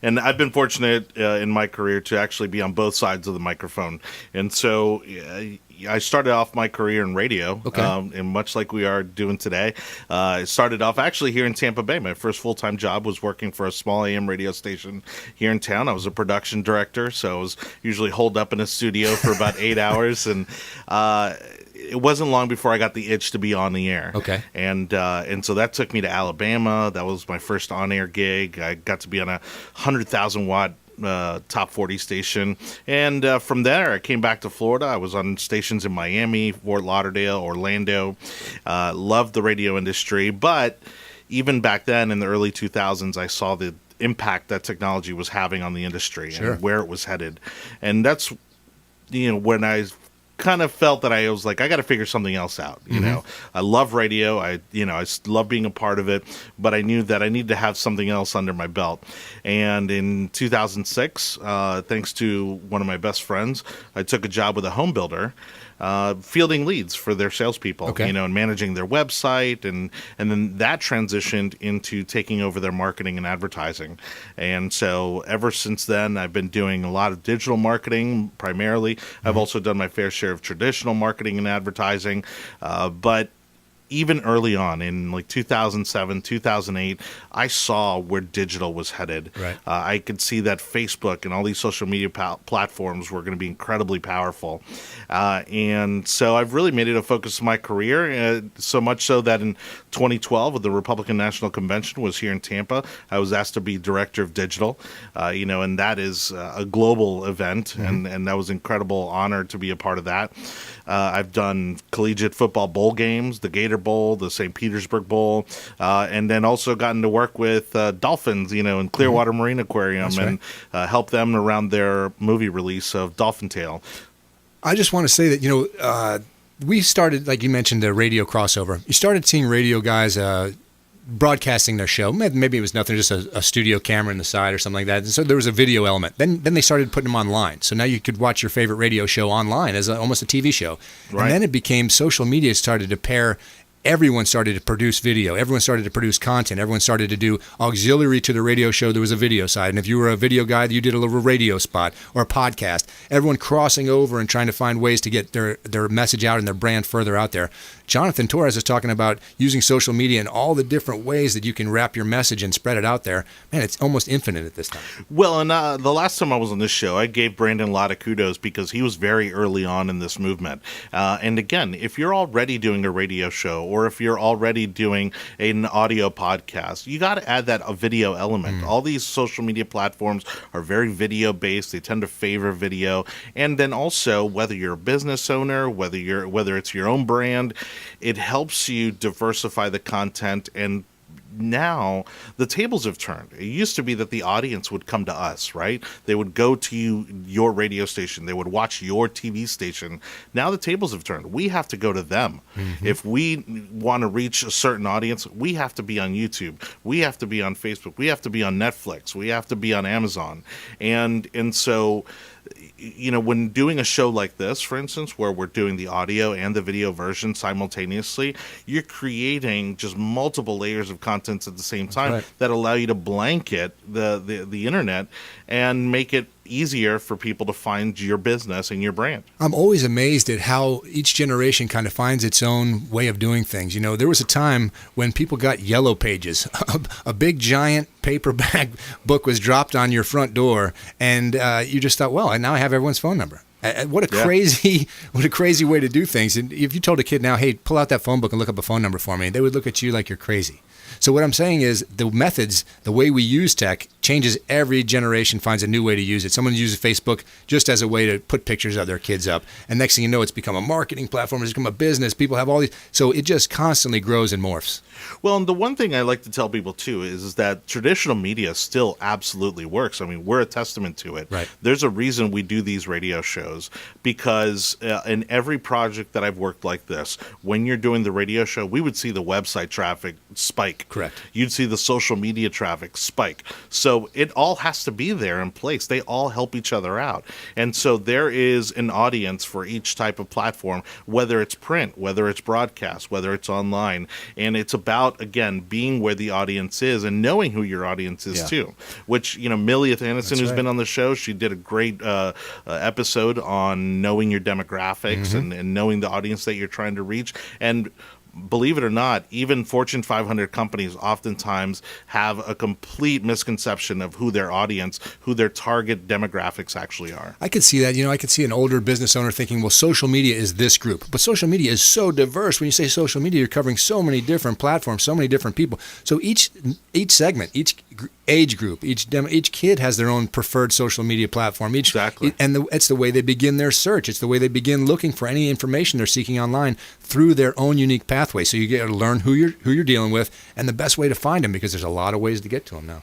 And I've been fortunate in my career to actually be on both sides of the microphone. And so I started off my career in radio, and much like we are doing today. I started off actually here in Tampa Bay. My first full-time job was working for a small AM radio station here in town. I was a production director, so I was usually holed up in a studio for about 8 hours. And it wasn't long before I got the itch to be on the air. And so that took me to Alabama. That was my first on-air gig. I got to be on a 100,000 watt top 40 station. And from there, I came back to Florida. I was on stations in Miami, Fort Lauderdale, Orlando. Loved the radio industry. But even back then in the early 2000s, I saw the impact that technology was having on the industry and where it was headed. And that's, when I kind of felt that I was like, I got to figure something else out. I love radio. I love being a part of it, but I knew that I needed to have something else under my belt. And in 2006, thanks to one of my best friends, I took a job with a home builder, fielding leads for their salespeople, and managing their website. And then that transitioned into taking over their marketing and advertising. And so ever since then, I've been doing a lot of digital marketing primarily. I've also done my fair share of traditional marketing and advertising. But even early on in like 2007, 2008, I saw where digital was headed. I could see that Facebook and all these social media platforms were going to be incredibly powerful. And so I've really made it a focus of my career, so much so that in 2012, when the Republican National Convention was here in Tampa, I was asked to be director of digital, and that is a global event, and that was an incredible honor to be a part of that. I've done collegiate football bowl games, the Gator Bowl, the St. Petersburg Bowl, and then also gotten to work with dolphins, in Clearwater Marine Aquarium and help them around their movie release of Dolphin Tale. I just want to say that, we started, like you mentioned, the radio crossover. You started seeing radio guys broadcasting their show. Maybe it was nothing, just a studio camera in the side or something like that. And so there was a video element. Then they started putting them online. So now you could watch your favorite radio show online as almost a TV show. Right. And then it became social media started to pair. Everyone started to produce video. Everyone started to produce content. Everyone started to do auxiliary to the radio show. There was a video side. And if you were a video guy, you did a little radio spot or a podcast. Everyone crossing over and trying to find ways to get their message out and their brand further out there. Jonathan Torres is talking about using social media and all the different ways that you can wrap your message and spread it out there. Man, it's almost infinite at this time. Well, and the last time I was on this show, I gave Brandon a lot of kudos because he was very early on in this movement. And again, if you're already doing a radio show or if you're already doing an audio podcast, you got to add that a video element. All these social media platforms are very video based. They tend to favor video. And then also, whether you're a business owner, whether it's your own brand, it helps you diversify the content. And now the tables have turned. It used to be that the audience would come to us, right? They would go to your radio station. They would watch your TV station. Now the tables have turned. We have to go to them. If we want to reach a certain audience, we have to be on YouTube. We have to be on Facebook. We have to be on Netflix. We have to be on Amazon. And so, you know, when doing a show like this, for instance, where we're doing the audio and the video version simultaneously, you're creating just multiple layers of content at the same time that allow you to blanket the internet and make it easier for people to find your business and your brand. I'm always amazed at how each generation kind of finds its own way of doing things. You know, there was a time when people got yellow pages. A big giant paperback book was dropped on your front door, and you just thought, well, and now I have everyone's phone number. What a crazy way to do things. And if you told a kid now, hey, pull out that phone book and look up a phone number for me, they would look at you like you're crazy. So what I'm saying is the methods, the way we use tech changes. Every generation finds a new way to use it. Someone uses Facebook just as a way to put pictures of their kids up. And next thing you know, it's become a marketing platform. It's become a business. People have all these. So it just constantly grows and morphs. Well, and the one thing I like to tell people, too, is that traditional media still absolutely works. I mean, we're a testament to it. Right. There's a reason we do these radio shows because in every project that I've worked like this, when you're doing the radio show, we would see the website traffic spike. Correct. You'd see the social media traffic spike. So it all has to be there in place. They all help each other out. And so there is an audience for each type of platform, whether it's print, whether it's broadcast, whether it's online. And it's about, again, being where the audience is and knowing who your audience is, too. Which, you know, Millie Athanason, who's been on the show, she did a great episode on knowing your demographics and knowing the audience that you're trying to reach. And believe it or not, even Fortune 500 companies oftentimes have a complete misconception of who their audience, who their target demographics actually are. I could see that. You know, I could see an older business owner thinking, well, social media is this group. But social media is so diverse. When you say social media, you're covering so many different platforms, so many different people. So each segment, each age group, each kid has their own preferred social media platform. Exactly. And it's the way they begin their search. It's the way they begin looking for any information they're seeking online through their own unique pathway. So you get to learn who you're dealing with and the best way to find them, because there's a lot of ways to get to them now.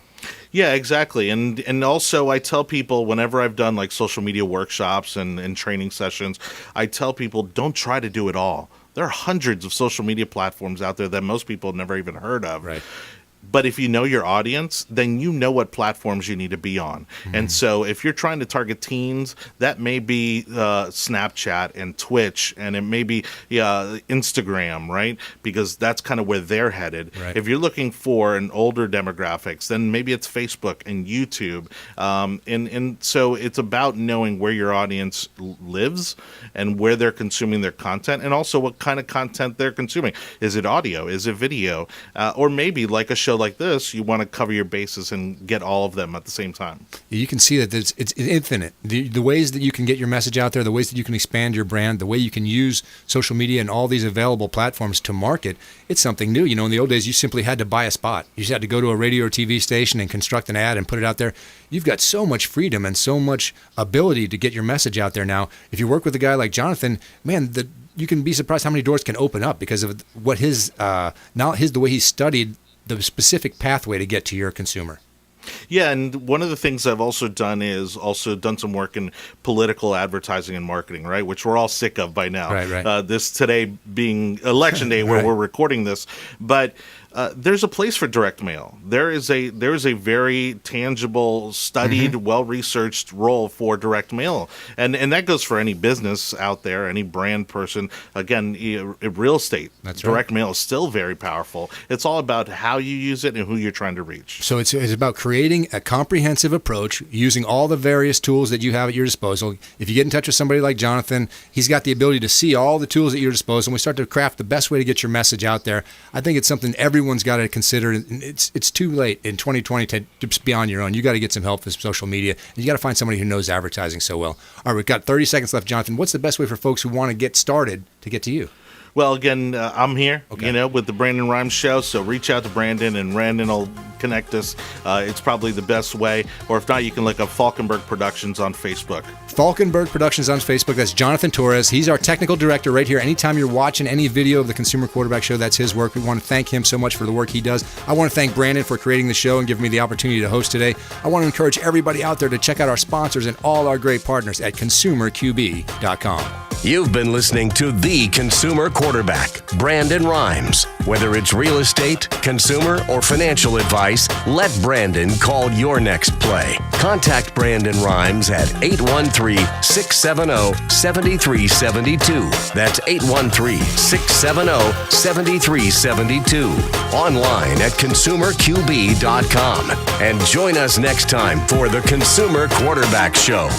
Yeah, exactly. And also I tell people whenever I've done like social media workshops and training sessions, I tell people don't try to do it all. There are hundreds of social media platforms out there that most people have never even heard of. Right. But if you know your audience, then you know what platforms you need to be on. And so if you're trying to target teens, that may be Snapchat and Twitch, and it may be Instagram, right? Because that's kind of where they're headed. Right. If you're looking for an older demographics, then maybe it's Facebook and YouTube. And so it's about knowing where your audience lives and where they're consuming their content, and also what kind of content they're consuming. Is it audio? Is it video? Or maybe like a show like this, you want to cover your bases and get all of them at the same time. You can see that it's infinite. The ways that you can get your message out there, the ways that you can expand your brand, the way you can use social media and all these available platforms to market, it's something new. You know, in the old days, you simply had to buy a spot. You just had to go to a radio or TV station and construct an ad and put it out there. You've got so much freedom and so much ability to get your message out there now. If you work with a guy like Jonathan, man, you can be surprised how many doors can open up because of what the way he studied the specific pathway to get to your consumer. Yeah, and one of the things I've also done is done some work in political advertising and marketing, right? Which we're all sick of by now. Right. This today being election day where we're recording this. But there's a place for direct mail. There is a very tangible, studied, well-researched role for direct mail, and that goes for any business out there, any brand person. Again, real estate. That's direct mail is still very powerful. It's all about how you use it and who you're trying to reach. So it's about creating a comprehensive approach using all the various tools that you have at your disposal. If you get in touch with somebody like Jonathan, he's got the ability to see all the tools at your disposal, and we start to craft the best way to get your message out there. I think it's something everyone's got to consider. It's too late in 2020 to just be on your own. You got to get some help with social media, and you got to find somebody who knows advertising so well. All right, we've got 30 seconds left, Jonathan. What's the best way for folks who want to get started to get to you? Well, again, I'm here, with the Brandon Rhymes Show, so reach out to Brandon, and Brandon will connect us. It's probably the best way, or if not, you can look up Falkenburg Productions on Facebook. Falkenburg Productions on Facebook. That's Jonathan Torres. He's our technical director right here. Anytime you're watching any video of the Consumer Quarterback Show, that's his work. We want to thank him so much for the work he does. I want to thank Brandon for creating the show and giving me the opportunity to host today. I want to encourage everybody out there to check out our sponsors and all our great partners at consumerqb.com. You've been listening to The Consumer Quarterback, Brandon Rhymes. Whether it's real estate, consumer, or financial advice, let Brandon call your next play. Contact Brandon Rhymes at 813-670-7372. That's 813-670-7372. Online at consumerqb.com. And join us next time for The Consumer Quarterback Show.